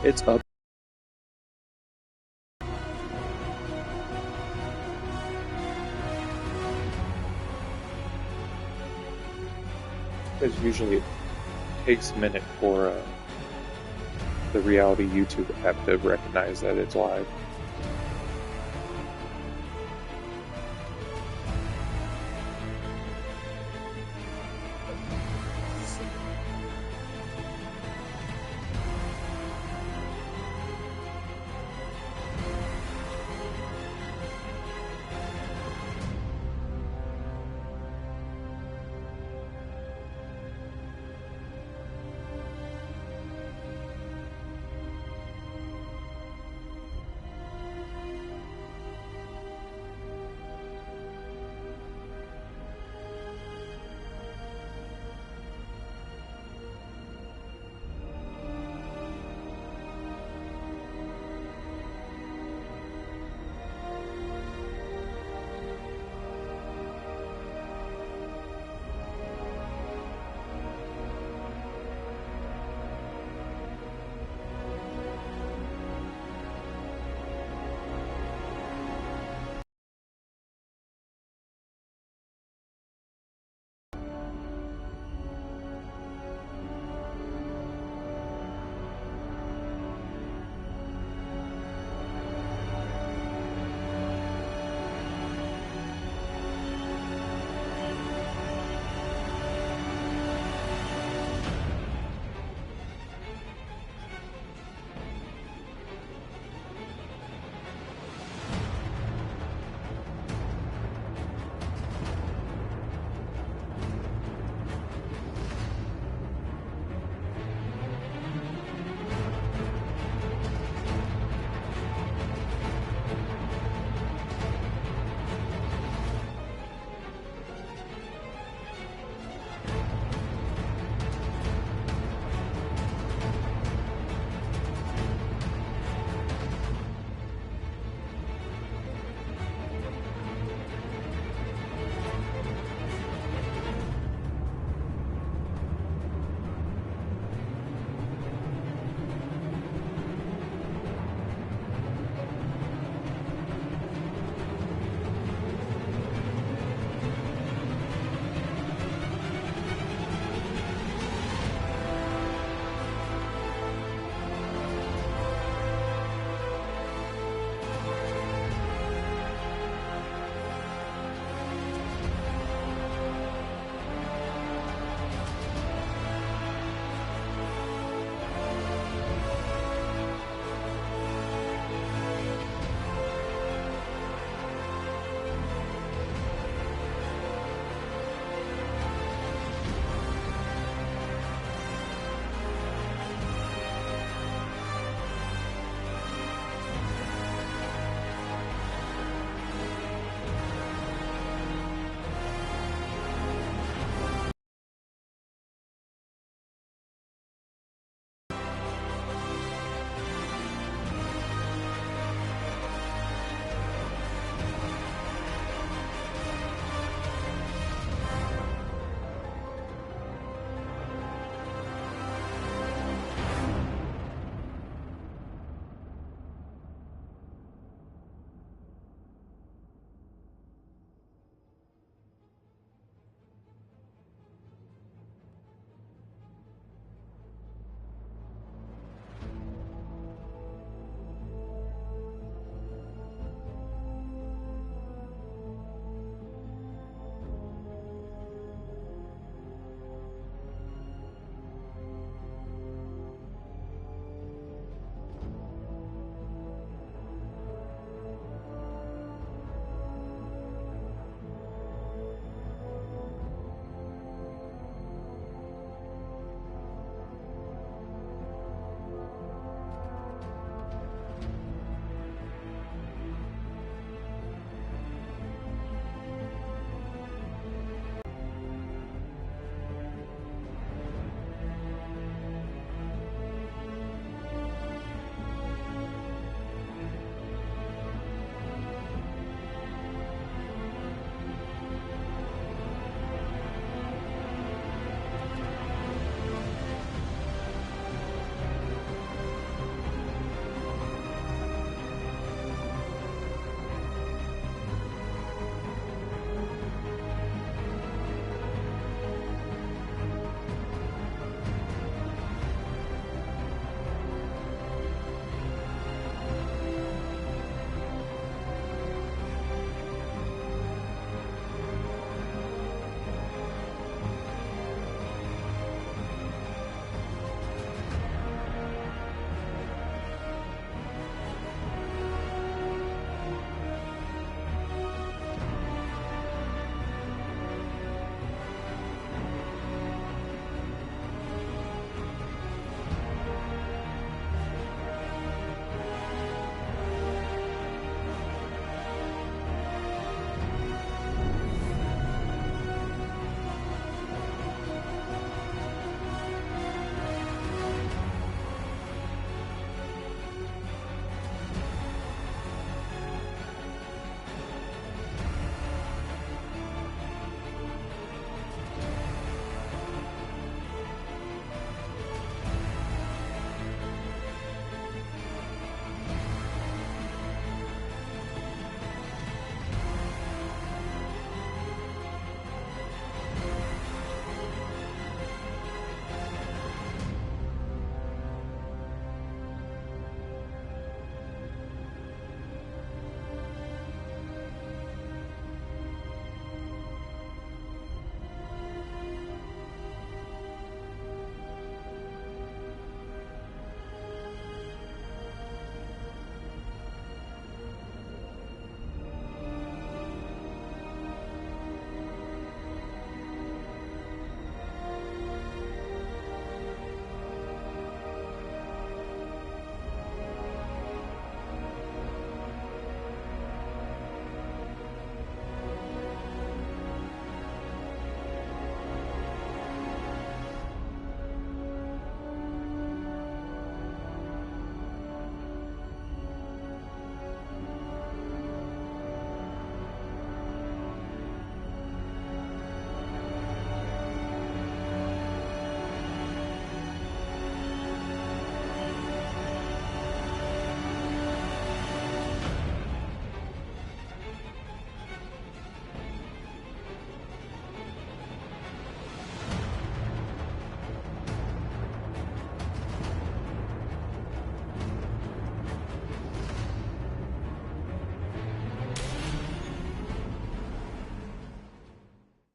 It's up because usually it takes a minute for the reality YouTube app to recognize that it's live.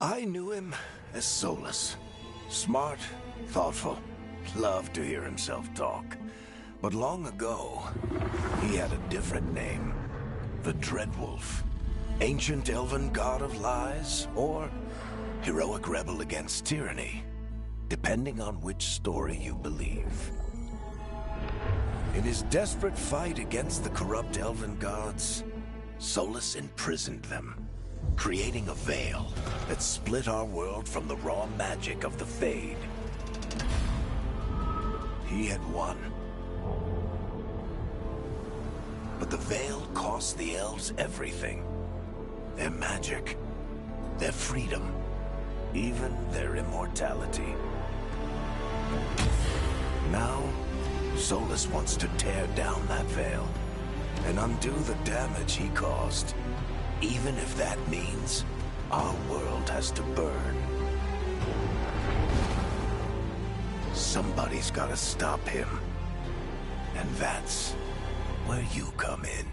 I knew him as Solus. Smart, thoughtful, loved to hear himself talk. But long ago, he had a different name. The Dreadwolf. Ancient elven god of lies, or heroic rebel against tyranny, depending on which story you believe. In his desperate fight against the corrupt elven gods, Solus imprisoned them, creating a veil that split our world from the raw magic of the Fade. He had won. But the veil cost the elves everything. Their magic, their freedom, even their immortality. Now, Solus wants to tear down that veil and undo the damage he caused, even if that means our world has to burn. Somebody's gotta stop him, and that's where you come in.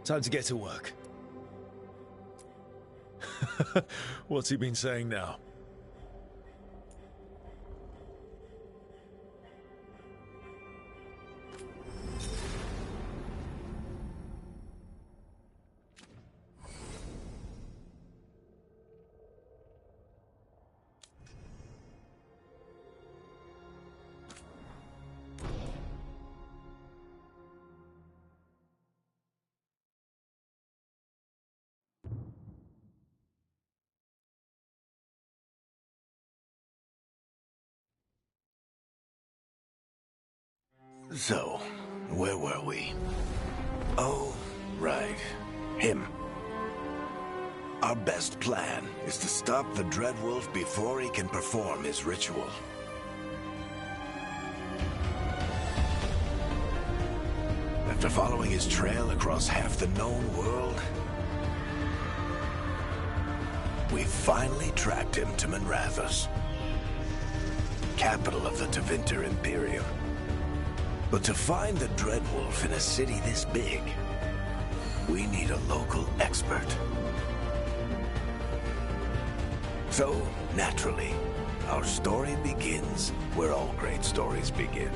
Time to get to work. What's he been saying now? So, where were we? Oh, right. Him. Our best plan is to stop the Dreadwolf before he can perform his ritual. After following his trail across half the known world, we finally tracked him to Minrathous, capital of the Tevinter Imperium. But to find the Dreadwolf in a city this big, we need a local expert. So, naturally, our story begins where all great stories begin.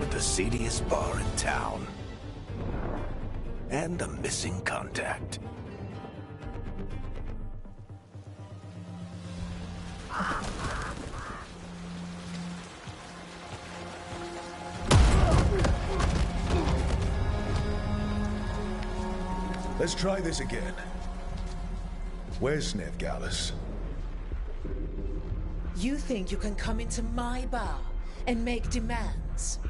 With the seediest bar in town. And a missing contact. Let's try this again. Where's Nev Gallus? You think you can come into my bar and make demands?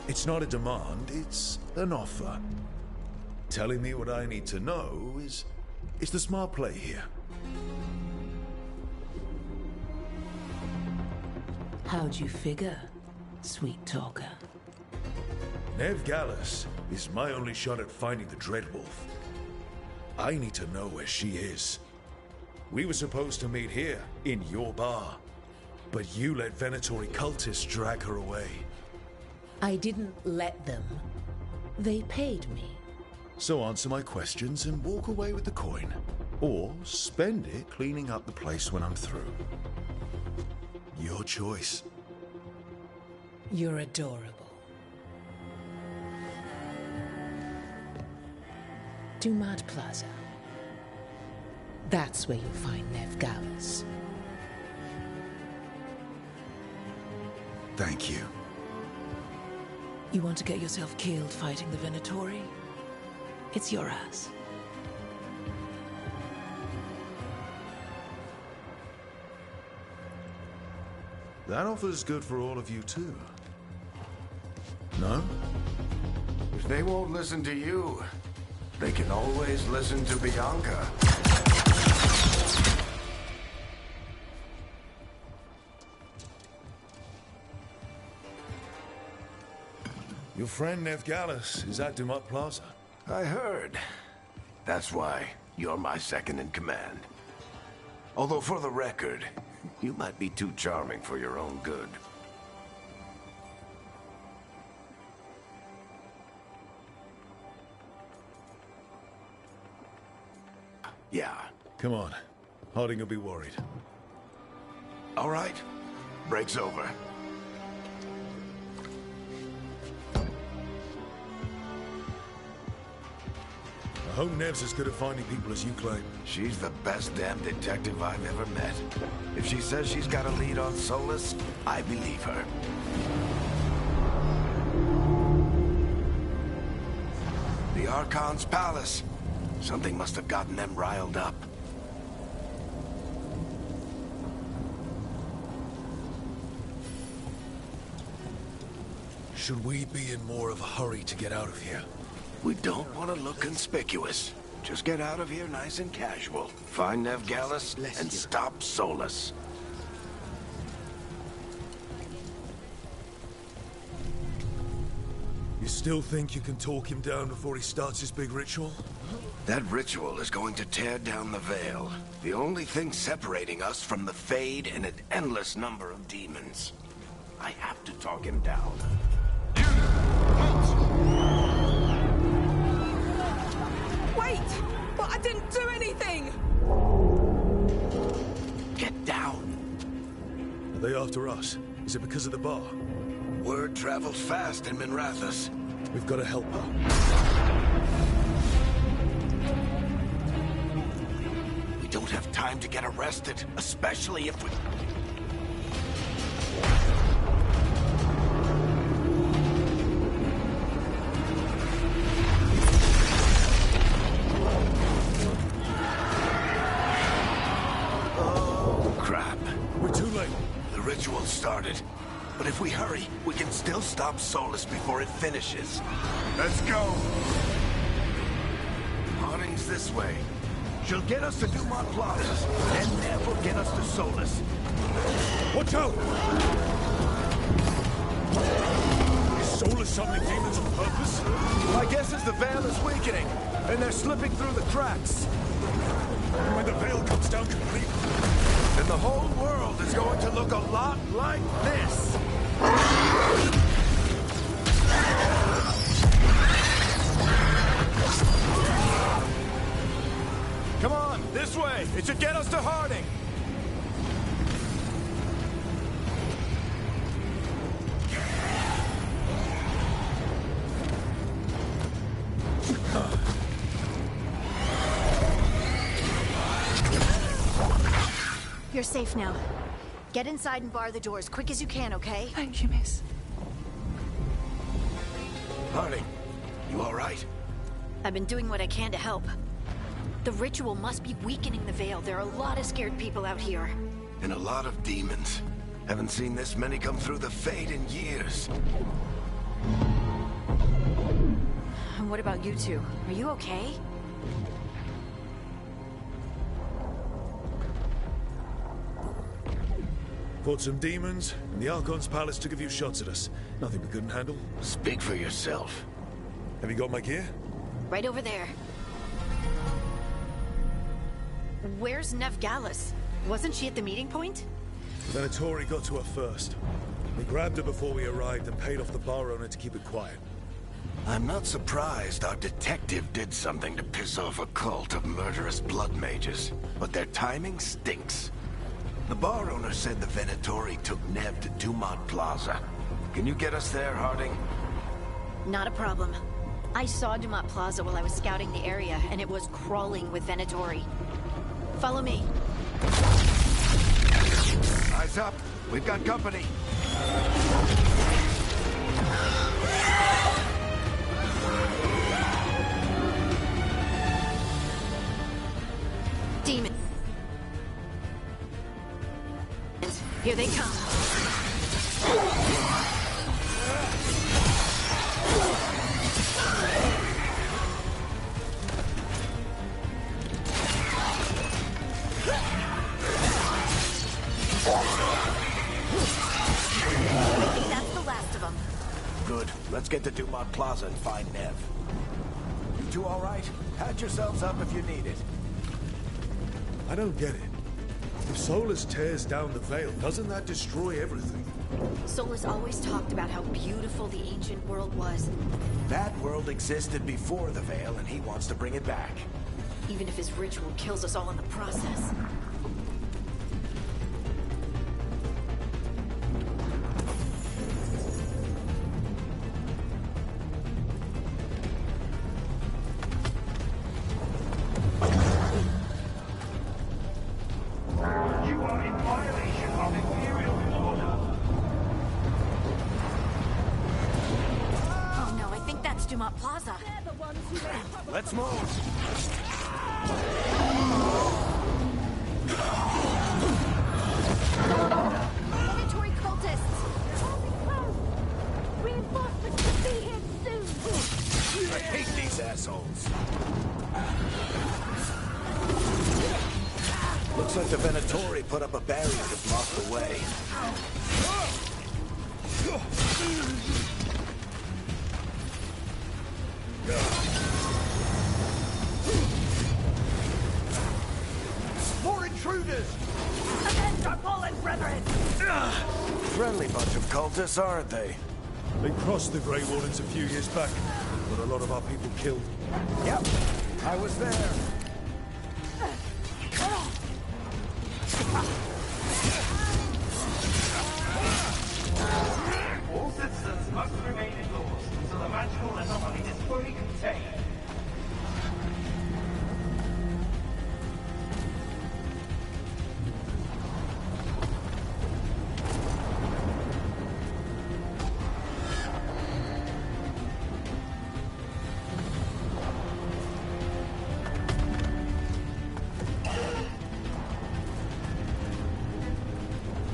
It's not a demand, it's an offer. Telling me what I need to know is the smart play here. How'd you figure, sweet talker? Nev Gallus is my only shot at finding the Dreadwolf. I need to know where she is. We were supposed to meet here, in your bar. But you let Venatori cultists drag her away. I didn't let them. They paid me. So answer my questions and walk away with the coin. Or spend it cleaning up the place when I'm through. Your choice. You're adorable. Dumat Plaza. That's where you'll find Nev Gallus. Thank you. You want to get yourself killed fighting the Venatori? It's your ass. That offer's good for all of you too. No? If they won't listen to you, they can always listen to Bianca. Your friend Nev Gallus is at Dumat Plaza. I heard. That's why you're my second in command. Although for the record, you might be too charming for your own good. Yeah. Come on. Harding will be worried. All right. Break's over. I hope Nev's as good at finding people as you claim. She's the best damn detective I've ever met. If she says she's got a lead on Solus, I believe her. The Archon's palace. Something must have gotten them riled up. Should we be in more of a hurry to get out of here? We don't want to look conspicuous. Just get out of here nice and casual. Find Nev Gallus and stop Solus. You still think you can talk him down before he starts his big ritual? That ritual is going to tear down the Veil. The only thing separating us from the Fade and an endless number of demons. I have to talk him down. Wait! But I didn't do anything! Get down. Are they after us? Is it because of the bar? Word travels fast in Minrathous. We've got to help her. We don't have time to get arrested, especially if we... Oh, crap. We're too late. The ritual started. But if we hurry, we can still stop Solus before it finishes. Let's go! Harding's this way. She'll get us to Dumont Plaza, and Nev will get us to Solus. Watch out! Is Solus summoning demons on purpose? My guess is the Veil is weakening, and they're slipping through the cracks. And when the Veil comes down completely, And the whole world is going to look a lot like this. Come on, this way. It should get us to Harding. You're safe now. Get inside and bar the door as quick as you can, okay? Thank you, miss. Harding, you all right? I've been doing what I can to help. The ritual must be weakening the Veil. There are a lot of scared people out here. And a lot of demons. Haven't seen this many come through the Fade in years. And what about you two? Are you okay? fought some demons, and the Archon's palace took a few shots at us. Nothing we couldn't handle. Speak for yourself. Have you got my gear? Right over there. Where's Nev Gallus? Wasn't she at the meeting point? The Venatori got to her first. We grabbed her before we arrived and paid off the bar owner to keep it quiet. I'm not surprised our detective did something to piss off a cult of murderous blood mages, but their timing stinks. The bar owner said the Venatori took Nev to Dumont Plaza. Can you get us there, Harding? Not a problem. I saw Dumont Plaza while I was scouting the area, and it was crawling with Venatori. Follow me. Eyes up. We've got company. Demons. Here they come. I think that's the last of them. Good. Let's get to Dumont Plaza and find Nev. You two all right? Patch yourselves up if you need it. I don't get it. If Solus tears down the Veil, doesn't that destroy everything? Solus always talked about how beautiful the ancient world was, That world existed before the Veil, and he wants to bring it back. even if his ritual kills us all in the process. You are in violation of Imperial order. Oh no, I think that's Dumont Plaza. Let's move. Venatori cultists! Reinforcements will be here soon. I hate these assholes. Looks like the Venatori put up a barrier to block the way. friendly bunch of cultists, aren't they? They crossed the Grey Wardens a few years back. Got a lot of our people killed. Yep, I was there. All citizens must remain indoors until the magical anomaly is fully contained.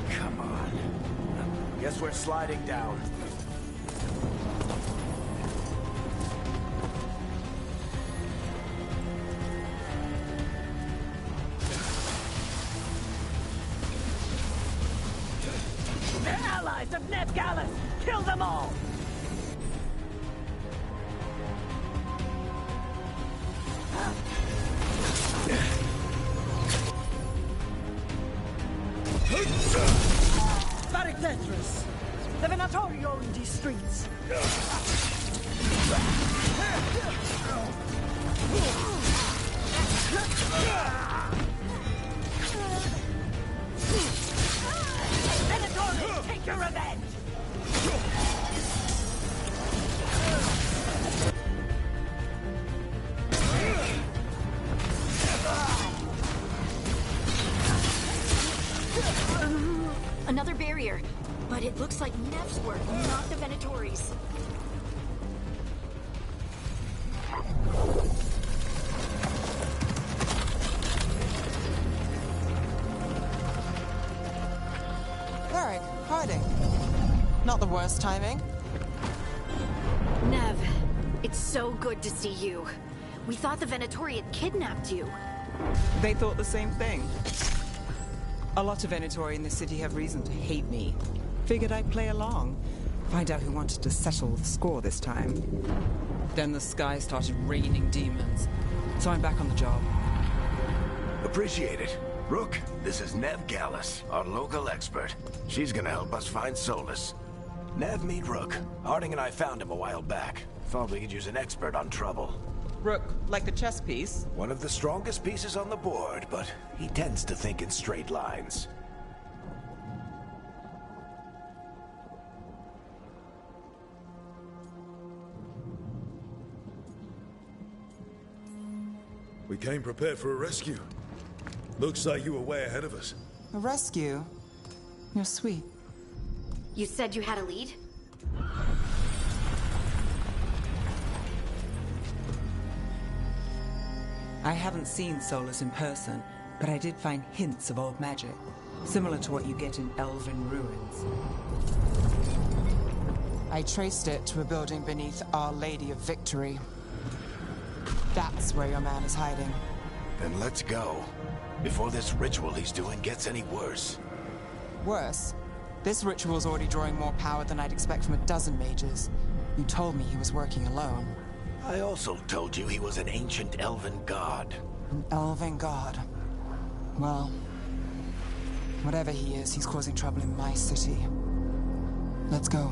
Come on. Guess we're sliding down. They're allies of Ned Gallus! Kill them all! Very dangerous. The Venatori own these streets. Venatori, take your revenge! Another barrier. But it looks like Nev's work, not the Venatori's. Varric, hiding. Not the worst timing. Nev, it's so good to see you. We thought the Venatori had kidnapped you. They thought the same thing. A lot of Venatori in the city have reason to hate me. Figured I'd play along. Find out who wanted to settle the score this time. Then the sky started raining demons. So I'm back on the job. Appreciate it. Rook, this is Nev Gallus, our local expert. She's gonna help us find Solus. Nev, meet Rook. Harding and I found him a while back. Thought we could use an expert on trouble. Rook, like the chess piece? One of the strongest pieces on the board, but he tends to think in straight lines. We came prepared for a rescue. Looks like you were way ahead of us. A rescue? You're sweet. You said you had a lead? I haven't seen Solus in person, but I did find hints of old magic, similar to what you get in Elven ruins. I traced it to a building beneath Our Lady of Victory. That's where your man is hiding. Then let's go. Before this ritual he's doing gets any worse. Worse, this ritual's already drawing more power than I'd expect from a dozen mages. You told me he was working alone. I also told you he was an ancient elven god. An elven god. Well, whatever he is, he's causing trouble in my city. Let's go.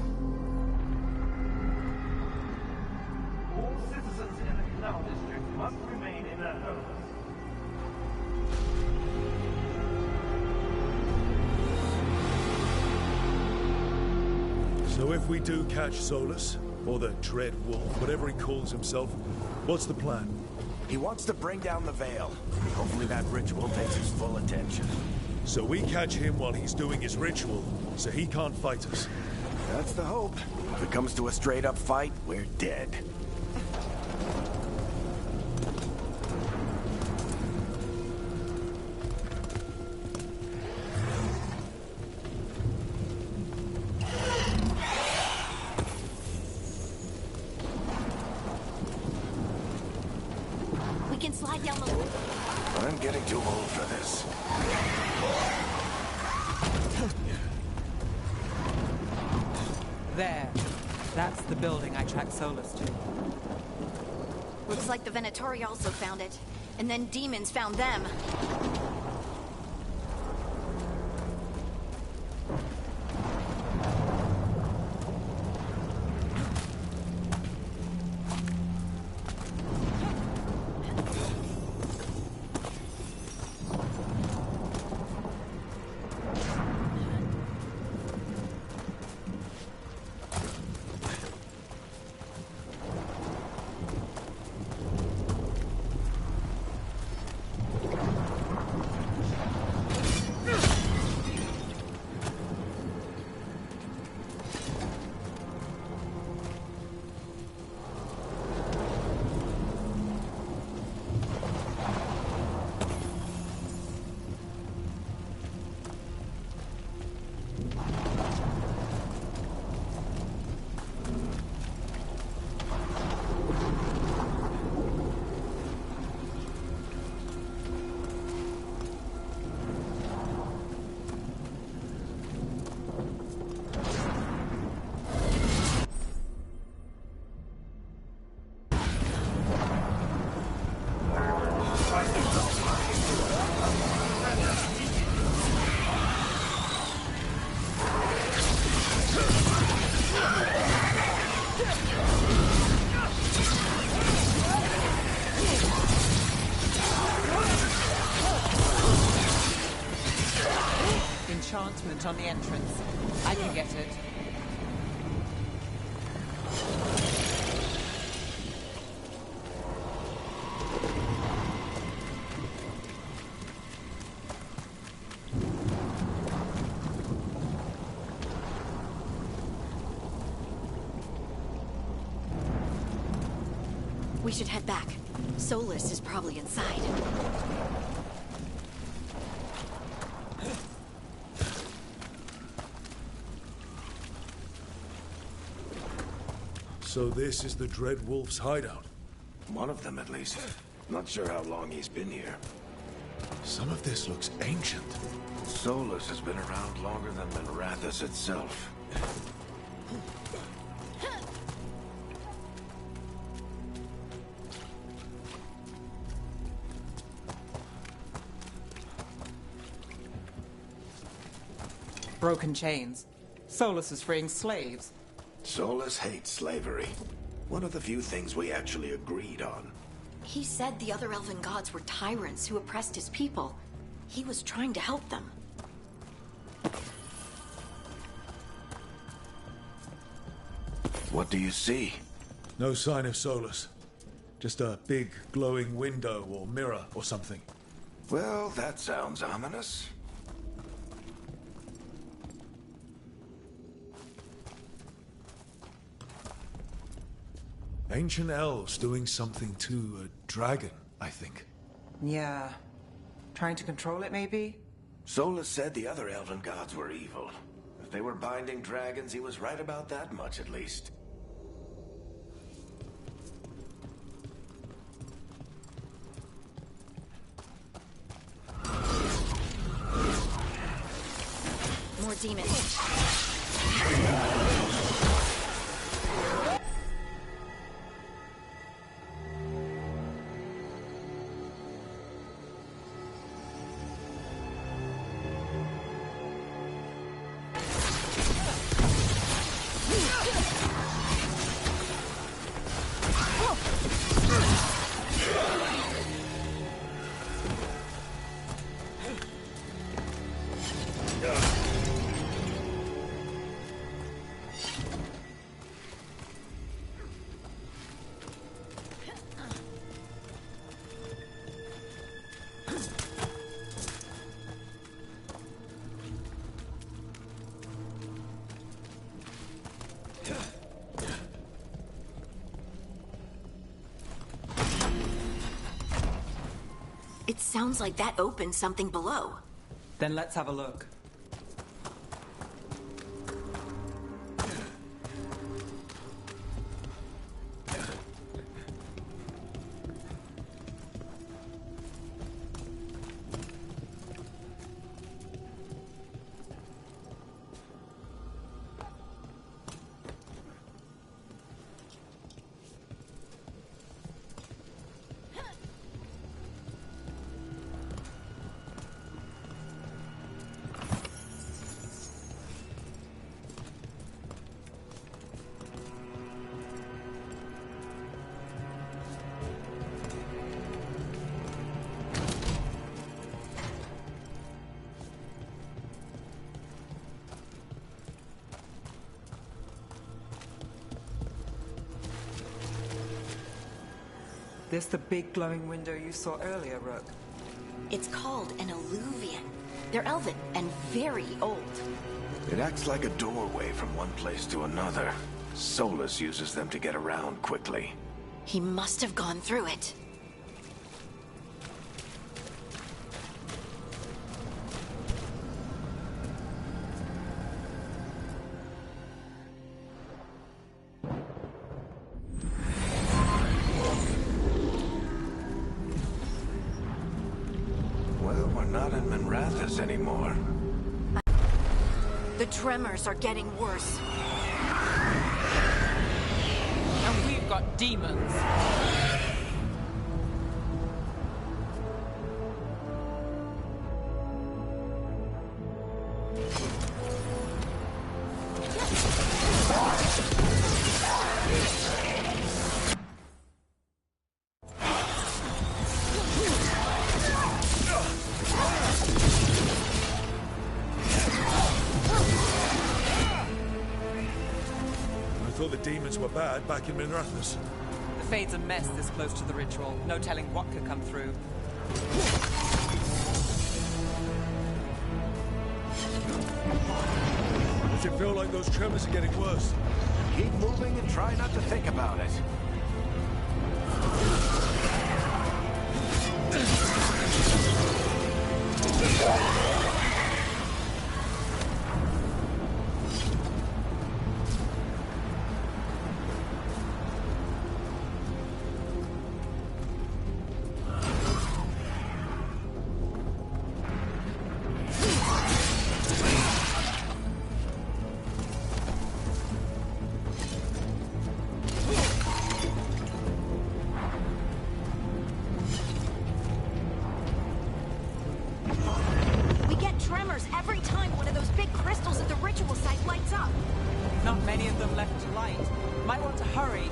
All citizens in the Canal District must remain in their homes. So if we do catch Solus, or the Dread Wolf, whatever he calls himself, what's the plan? He wants to bring down the Veil. Hopefully that ritual takes his full attention. So we catch him while he's doing his ritual, so he can't fight us. That's the hope. If it comes to a straight-up fight, we're dead. We can slide down the... I'm getting too old for this. There. That's the building I tracked Solus to. Looks like the Venatori also found it. And then demons found them. light on the entrance. I can get it. We should head back. Solus is probably inside. So this is the Dreadwolf's hideout? One of them, at least. Not sure how long he's been here. Some of this looks ancient. Solus has been around longer than Minrathous itself. Broken chains. Solus is freeing slaves. Solus hates slavery. One of the few things we actually agreed on. He said the other elven gods were tyrants who oppressed his people. He was trying to help them. What do you see? No sign of Solus. Just a big glowing window or mirror or something. Well, that sounds ominous. Ancient elves doing something to a dragon, I think. Yeah. Trying to control it, maybe? Solus said the other elven gods were evil. If they were binding dragons, he was right about that much, at least. More demons. It sounds like that opened something below. Then let's have a look. This the big glowing window you saw earlier, Rook? It's called an alluvian. They're elven and very old. It acts like a doorway from one place to another. Solus uses them to get around quickly. He must have gone through it. Well, we're not in Minrathous anymore. The tremors are getting worse. And we've got demons. thought the demons were bad back in Minrathous. The Fade's a mess this close to the ritual. No telling what could come through. Does it feel like those tremors are getting worse? Keep moving and try not to think about it. Every time one of those big crystals at the ritual site lights up. Not many of them left to light. Might want to hurry.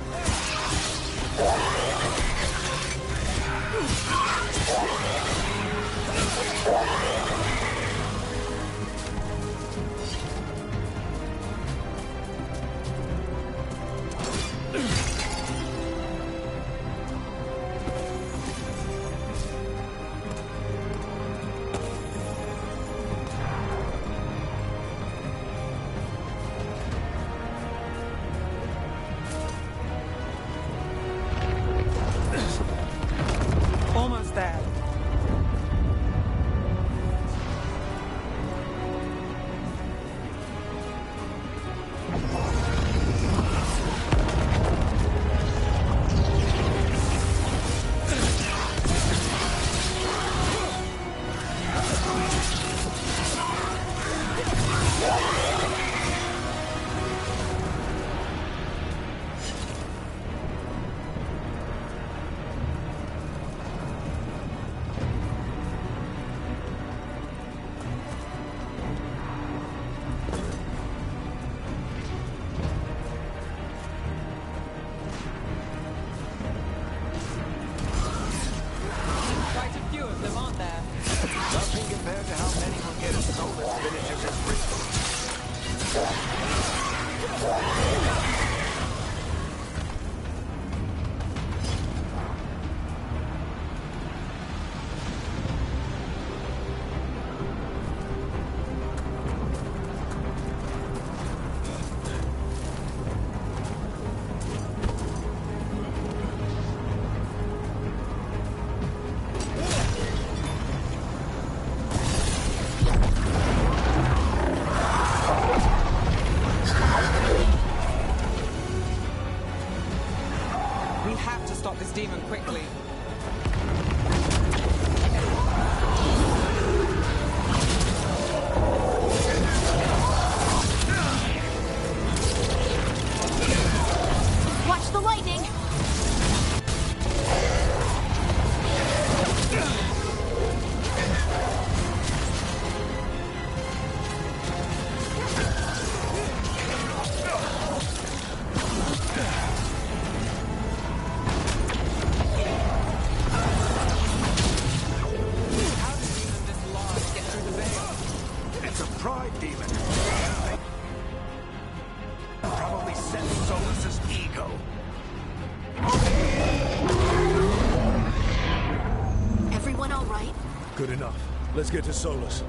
Almost there. Quite a few of them, aren't there? Nothing compared to how many will get as Solus finishes his ritual. We have to stop this demon quickly. Watch the lightning! It's a pride demon. Probably sent Solus's ego. Everyone all right? Good enough. Let's get to Solus.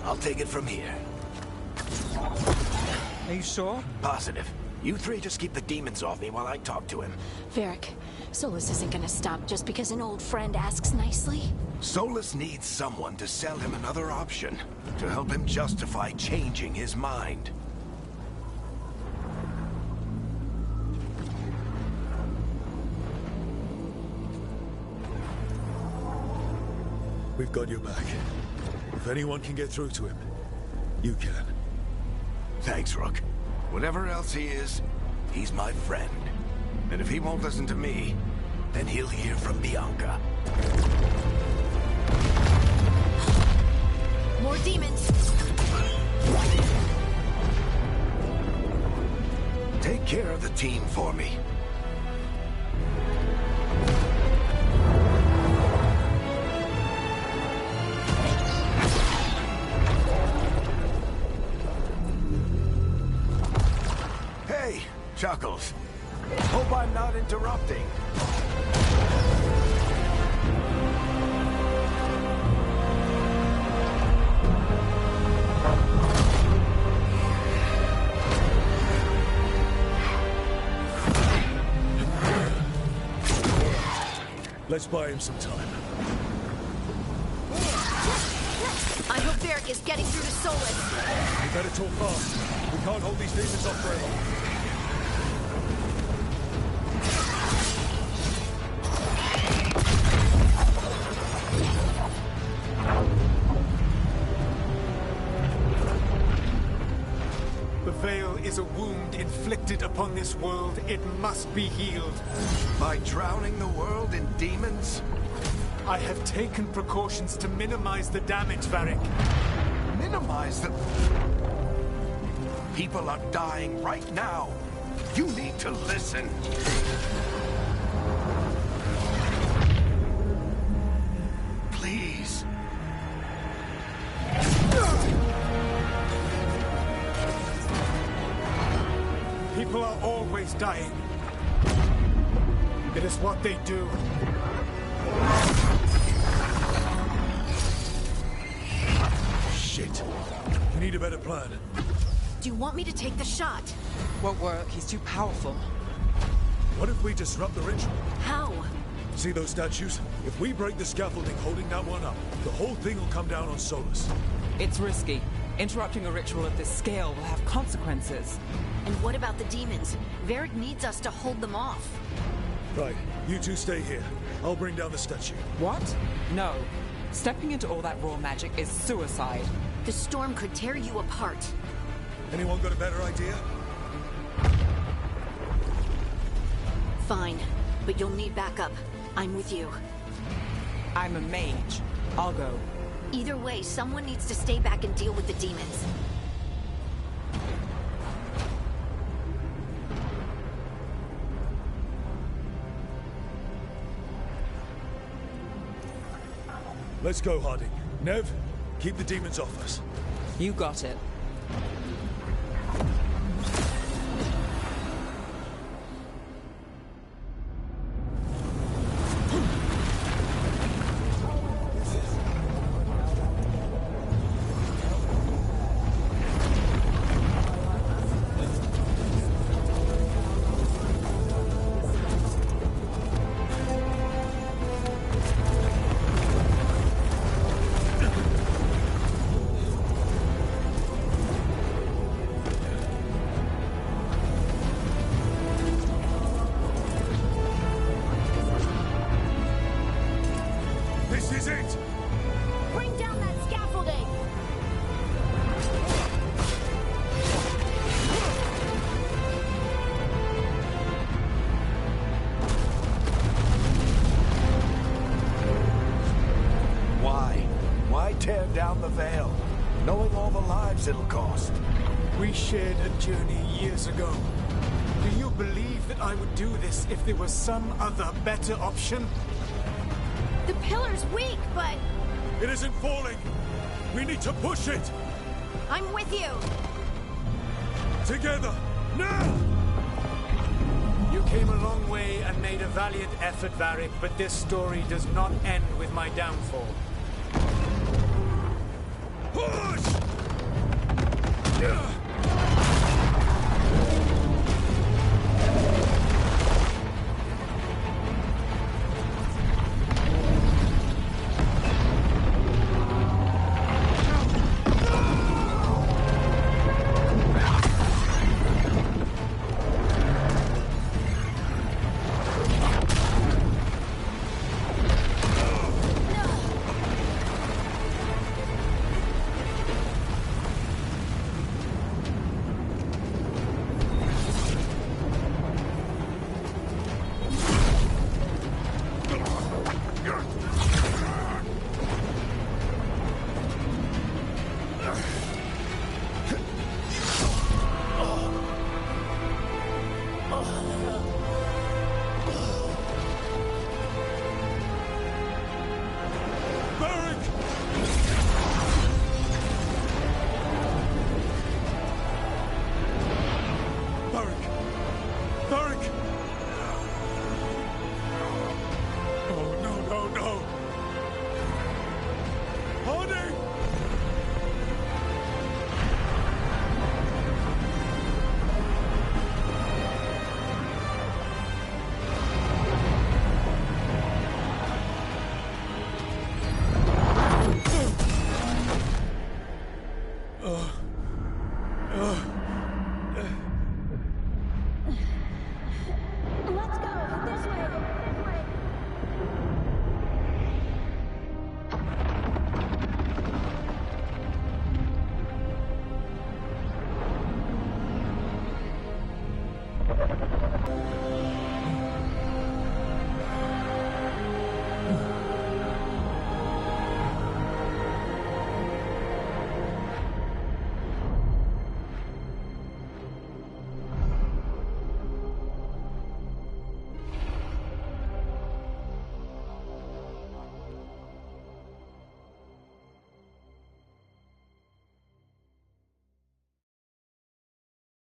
I'll take it from here. Are you sure? Positive. You three just keep the demons off me while I talk to him. Varric, Solus isn't gonna stop just because an old friend asks nicely. Solus needs someone to sell him another option, to help him justify changing his mind. We've got your back. If anyone can get through to him, you can. Thanks, Rook. Whatever else he is, he's my friend. And if he won't listen to me, then he'll hear from Bianca. More demons! Take care of the team for me. Hey, Chuckles. Hope I'm not interrupting. Let's buy him some time. I hope Varric is getting through to Solus. We better talk fast. We can't hold these demons off forever. The Veil is a wound inflicted upon this world. It must be healed. By drowning the world in demons? I have taken precautions to minimize the damage, Varric. Minimize the... People are dying right now. You need to listen. Please. People are always dying. It is what they do. Shit. We need a better plan. Do you want me to take the shot? Won't work. He's too powerful. What if we disrupt the ritual? How? See those statues? If we break the scaffolding holding that one up, the whole thing will come down on Solus. It's risky. Interrupting a ritual of this scale will have consequences. And what about the demons? Varric needs us to hold them off. Right, you two stay here. I'll bring down the statue. What? No. Stepping into all that raw magic is suicide. The storm could tear you apart. Anyone got a better idea? Fine, but you'll need backup. I'm with you. I'm a mage. I'll go. Either way, someone needs to stay back and deal with the demons. Let's go, Harding. Nev, keep the demons off us. You got it. This is it! Bring down that scaffolding! Why tear down the Veil, knowing all the lives it'll cost? We shared a journey years ago. Do you believe that I would do this if there was some other better option? The pillar's weak, but It isn't falling! We need to push it! I'm with you! Together! Now! You came a long way and made a valiant effort, Varric, but this story does not end with my downfall. Push! Let's go! This way! This way!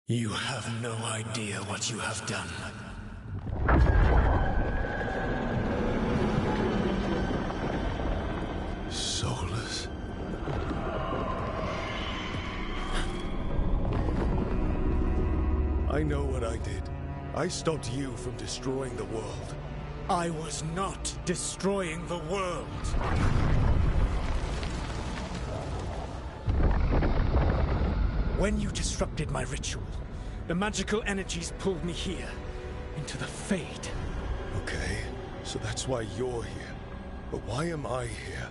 You have no idea what you have done. Soulless? I know what I did. I stopped you from destroying the world. I was not destroying the world. When you disrupted my ritual, the magical energies pulled me here, into the Fade. Okay, so that's why you're here. But why am I here?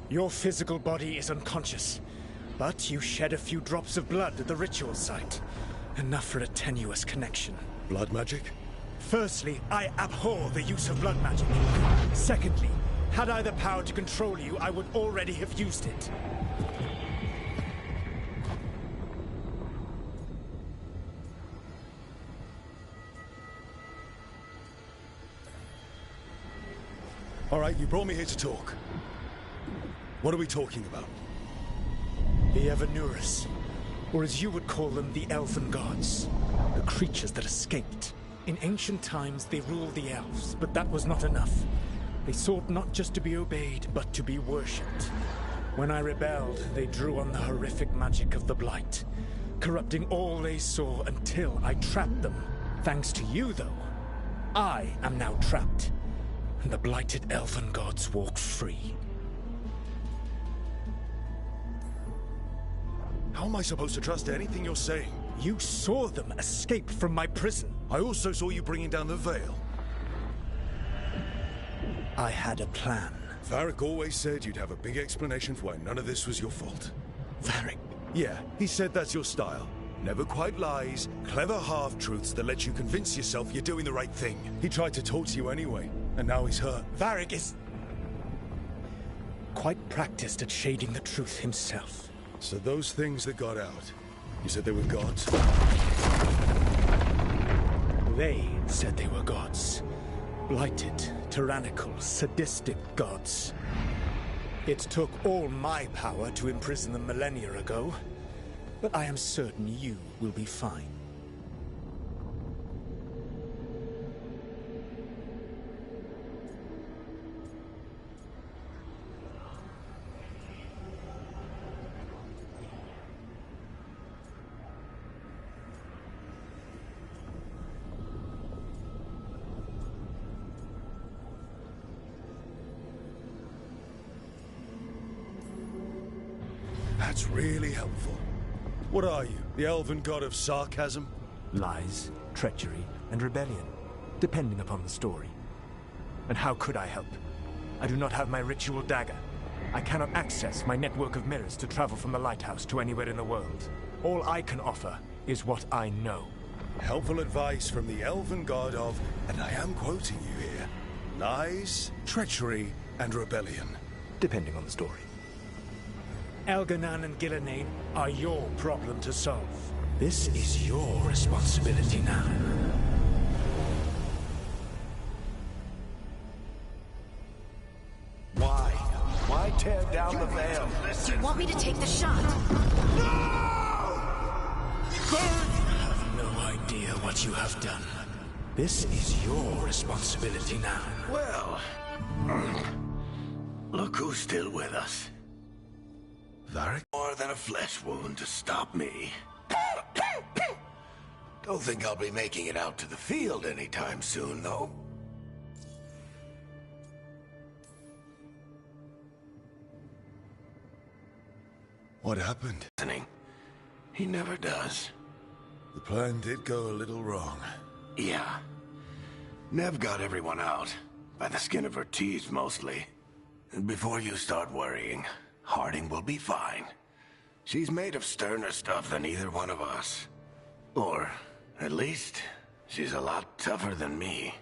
Your physical body is unconscious, but you shed a few drops of blood at the ritual site. Enough for a tenuous connection. Blood magic? Firstly, I abhor the use of blood magic. Secondly, had I the power to control you, I would already have used it. All right, you brought me here to talk. What are we talking about? The Evanurus, or as you would call them, the Elven Gods. The creatures that escaped. In ancient times, they ruled the elves, but that was not enough. They sought not just to be obeyed, but to be worshipped. When I rebelled, they drew on the horrific magic of the Blight, corrupting all they saw until I trapped them. Thanks to you, though, I am now trapped, and the blighted Elven Gods walk free. How am I supposed to trust anything you're saying? You saw them escape from my prison. I also saw you bringing down the veil. I had a plan. Varric always said you'd have a big explanation for why none of this was your fault. Varric? Yeah, he said that's your style. Never quite lies, clever half-truths that let you convince yourself you're doing the right thing. He tried to talk to you anyway, and now he's hurt. Varric is quite practiced at shading the truth himself. So those things that got out, you said they were gods? They said they were gods. Blighted, tyrannical, sadistic gods. It took all my power to imprison them millennia ago, but I am certain you will be fine. That's really helpful. What are you, the elven god of sarcasm? Lies, treachery, and rebellion, depending upon the story. And how could I help? I do not have my ritual dagger. I cannot access my network of mirrors to travel from the lighthouse to anywhere in the world. All I can offer is what I know. Helpful advice from the elven god of, and I am quoting you here, lies, treachery, and rebellion. Depending on the story. Elganan and Gillenane are your problem to solve. This is your responsibility now. Why? Why tear down the veil? Do you want me to take the shot? You have no idea what you have done. This is your responsibility now. Well, look who's still with us. Varric? More than a flesh wound to stop me. Don't think I'll be making it out to the field anytime soon, though. What happened? Listening. He never does. The plan did go a little wrong. Yeah. Nev got everyone out. By the skin of her teeth, mostly. And before you start worrying, Harding will be fine. She's made of sterner stuff than either one of us. Or, at least, she's a lot tougher than me.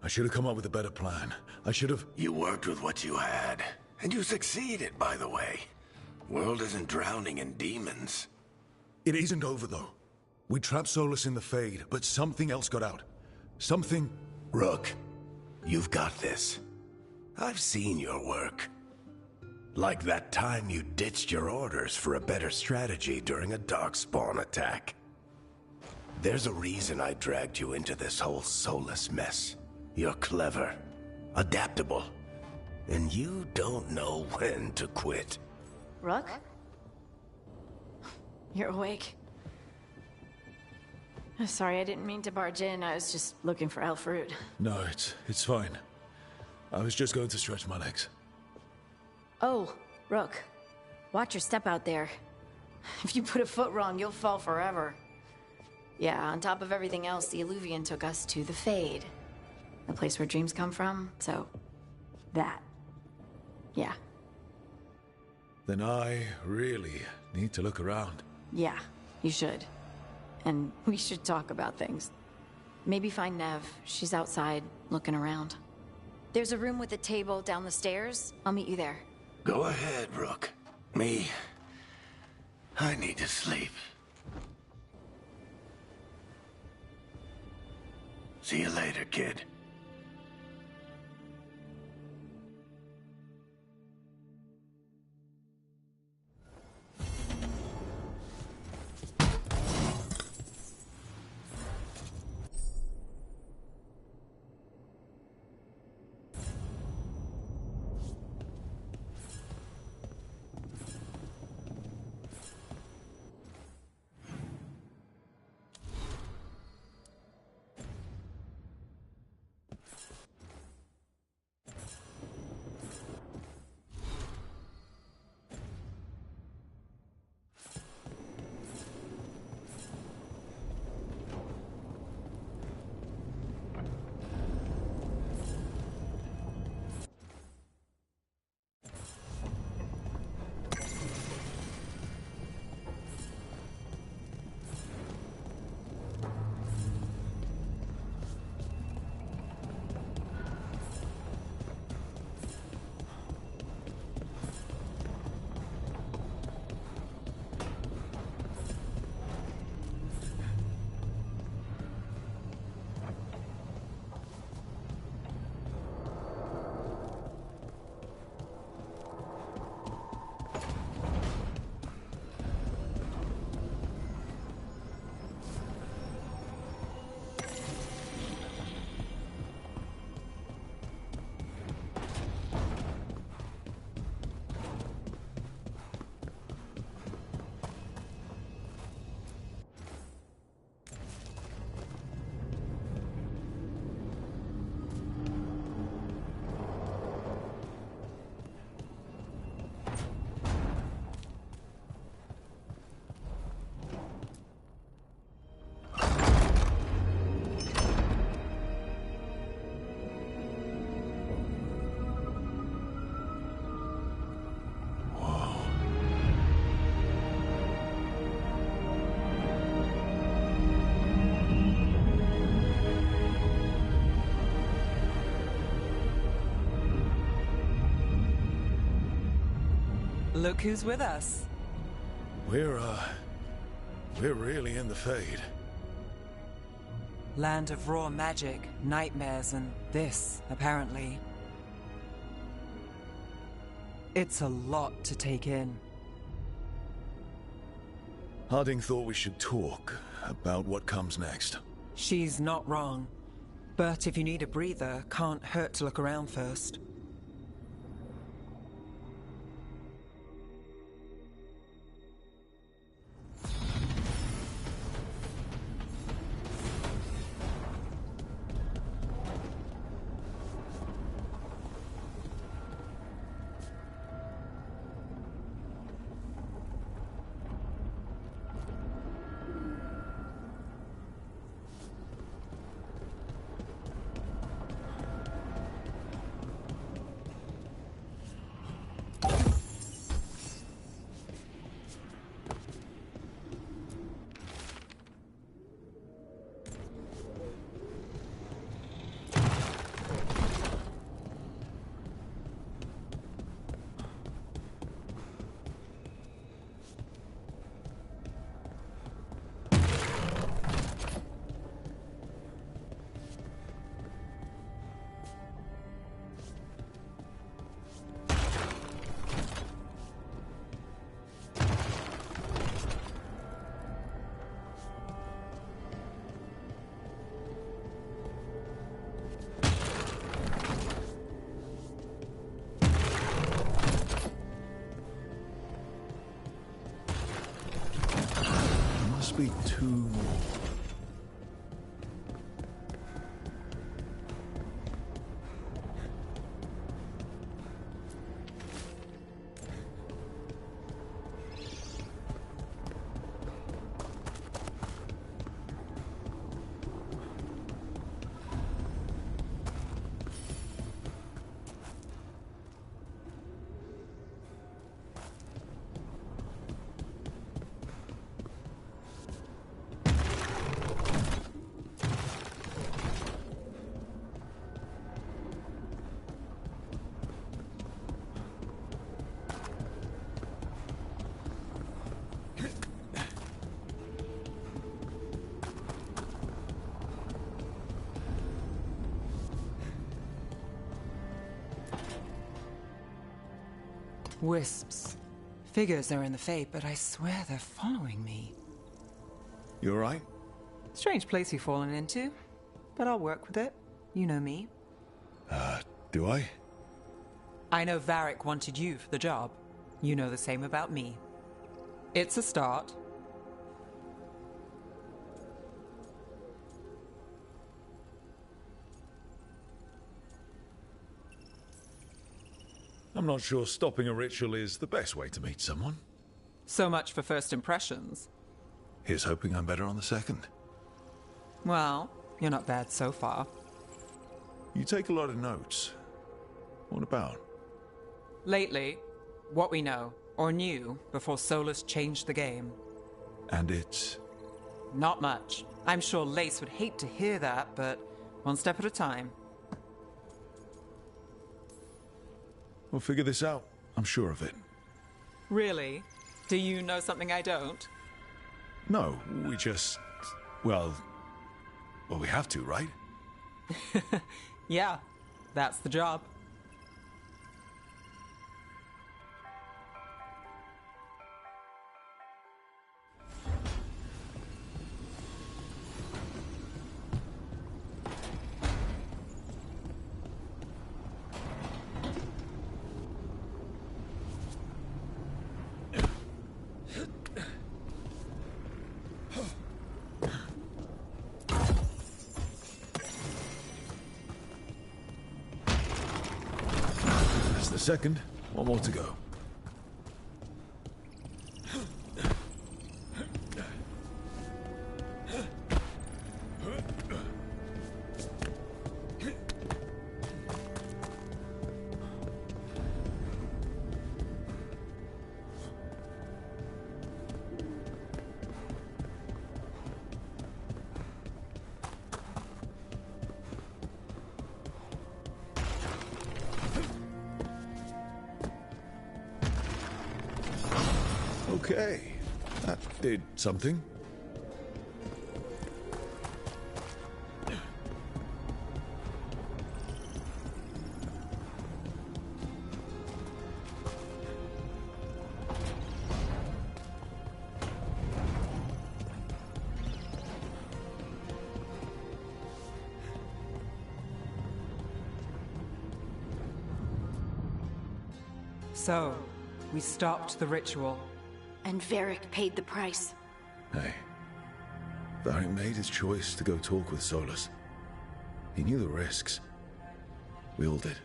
I should have come up with a better plan. I should have... You worked with what you had. And you succeeded, by the way. World isn't drowning in demons. It isn't over, though. We trapped Solus in the Fade, but something else got out. Something... Rook, you've got this. I've seen your work. Like that time you ditched your orders for a better strategy during a Darkspawn attack. There's a reason I dragged you into this whole Solus mess. You're clever, adaptable, and you don't know when to quit. Rook? You're awake. Sorry, I didn't mean to barge in. I was just looking for Alfruit. No, it's fine. I was just going to stretch my legs. Oh, Rook. Watch your step out there. If you put a foot wrong, you'll fall forever. Yeah, on top of everything else, the Illuvian took us to the Fade. The place where dreams come from, so... that. Yeah. Then I really need to look around. Yeah, you should. And we should talk about things. Maybe find Nev. She's outside, looking around. There's a room with a table down the stairs. I'll meet you there. Go ahead, Rook. I need to sleep. See you later, kid. Look who's with us. We're really in the Fade. Land of raw magic, nightmares, and this, apparently. It's a lot to take in. Harding thought we should talk about what comes next. She's not wrong. But if you need a breather, can't hurt to look around first. must be two more. Wisps. Figures are in the Fate, but I swear they're following me. You alright? Strange place you've fallen into, but I'll work with it. You know me. Do I? I know Varric wanted you for the job. You know the same about me. It's a start. I'm not sure stopping a ritual is the best way to meet someone. So much for first impressions. Here's hoping I'm better on the second. Well, you're not bad so far. You take a lot of notes. What about? Lately, what we know, or knew, before Solus changed the game. And it's... Not much. I'm sure Lace would hate to hear that, but one step at a time. We'll figure this out. I'm sure of it. Really? Do you know something I don't? No, we just... Well, we have to, right? Yeah, that's the job. Second, one more to go. Okay, that did something. So, we stopped the ritual. And Varric paid the price. Hey, Varric made his choice to go talk with Solus. He knew the risks. We all did.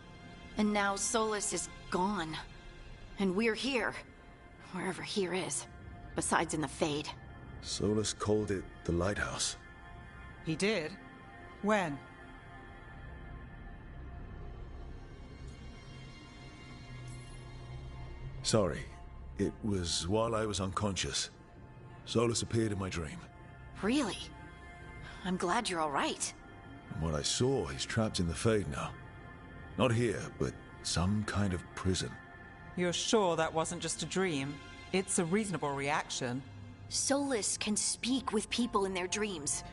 And now Solus is gone. And we're here. Wherever here is. Besides in the Fade. Solus called it the Lighthouse. He did? When? Sorry. It was while I was unconscious. Solus appeared in my dream. Really? I'm glad you're all right. From what I saw, he's trapped in the Fade now. Not here, but some kind of prison. You're sure that wasn't just a dream? It's a reasonable reaction. Solus can speak with people in their dreams.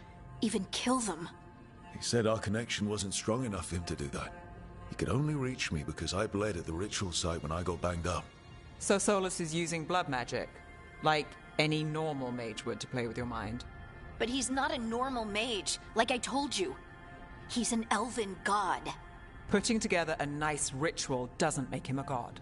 Even kill them. He said our connection wasn't strong enough for him to do that. He could only reach me because I bled at the ritual site when I got banged up. So Solus is using blood magic, like any normal mage would to play with your mind. But he's not a normal mage, like I told you. He's an elven god. Putting together a nice ritual doesn't make him a god.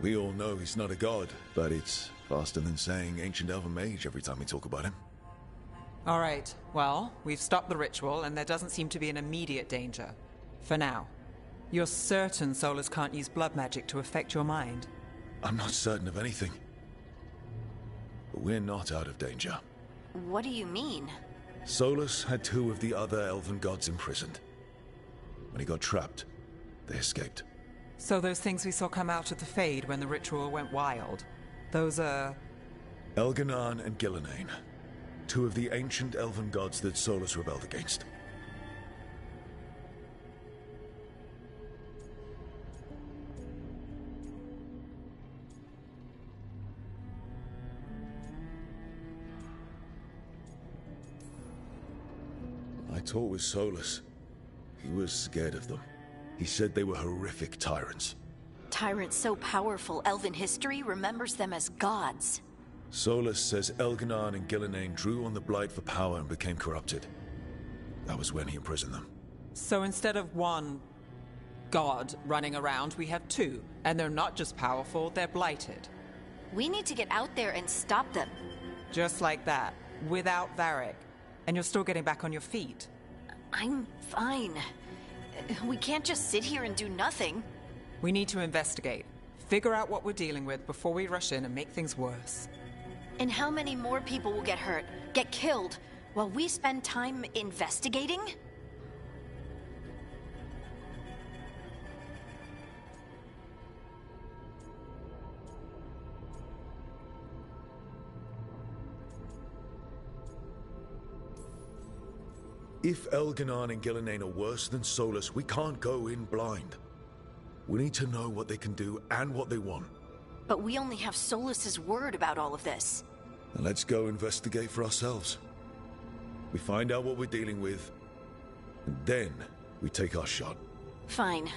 We all know he's not a god, but it's faster than saying ancient elven mage every time we talk about him. All right, well, we've stopped the ritual, and there doesn't seem to be an immediate danger. For now. You're certain Solus can't use blood magic to affect your mind? I'm not certain of anything. But we're not out of danger. What do you mean? Solus had 2 of the other elven gods imprisoned. When he got trapped, they escaped. So those things we saw come out of the Fade when the ritual went wild, those are... Elganon and Gillenane. 2 of the ancient elven gods that Solus rebelled against. I talked with Solus. He was scared of them. He said they were horrific tyrants. Tyrants so powerful, elven history remembers them as gods. Solus says Elganon and Gillenane drew on the Blight for power and became corrupted. That was when he imprisoned them. So instead of 1 god running around, we have 2. And they're not just powerful, they're blighted. We need to get out there and stop them. Just like that, without Varric. And you're still getting back on your feet. I'm fine. We can't just sit here and do nothing. We need to investigate. Figure out what we're dealing with before we rush in and make things worse. And how many more people will get hurt, get killed, while we spend time investigating? If Elganon and Gillenane are worse than Solus, we can't go in blind. We need to know what they can do and what they want. But we only have Solus's word about all of this. Then let's go investigate for ourselves. We find out what we're dealing with, and then we take our shot. Fine.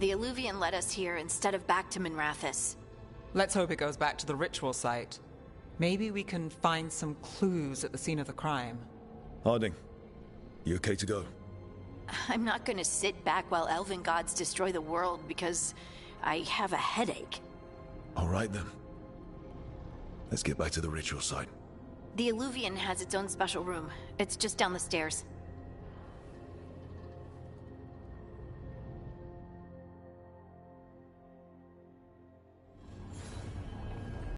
The Illuvian led us here instead of back to Minrathous. Let's hope it goes back to the ritual site. Maybe we can find some clues at the scene of the crime. Harding, you okay to go? I'm not gonna sit back while elven gods destroy the world because I have a headache. All right then. Let's get back to the ritual site. The Illuvian has its own special room. It's just down the stairs.